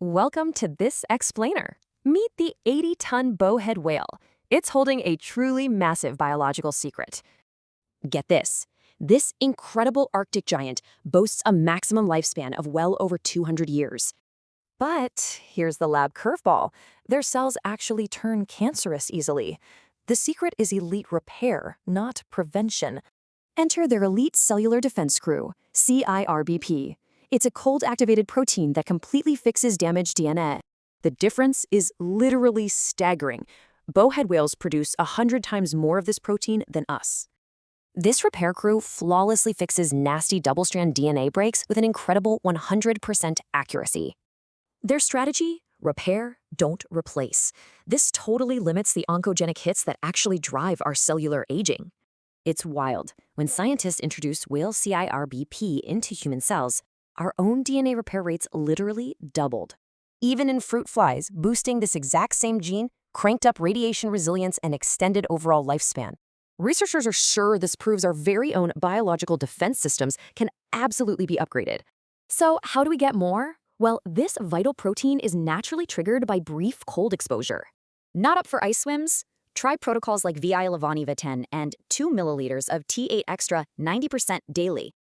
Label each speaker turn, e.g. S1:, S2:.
S1: Welcome to this explainer. Meet the 80-ton bowhead whale. It's holding a truly massive biological secret. Get this. This incredible Arctic giant boasts a maximum lifespan of well over 200 years. But here's the lab curveball. Their cells actually turn cancerous easily. The secret is elite repair, not prevention. Enter their elite cellular defense crew, CIRBP. It's a cold-activated protein that completely fixes damaged DNA. The difference is literally staggering. Bowhead whales produce 100 times more of this protein than us. This repair crew flawlessly fixes nasty double-strand DNA breaks with an incredible 100% accuracy. Their strategy? Repair, don't replace. This totally limits the oncogenic hits that actually drive our cellular aging. It's wild. When scientists introduce whale CIRBP into human cells, our own DNA repair rates literally doubled. Even in fruit flies, boosting this exact same gene cranked up radiation resilience and extended overall lifespan. Researchers are sure this proves our very own biological defense systems can absolutely be upgraded. So how do we get more? Well, this vital protein is naturally triggered by brief cold exposure. Not up for ice swims? Try protocols like VILAVI VITEN and 2 milliliters of T8 Extra 90% daily.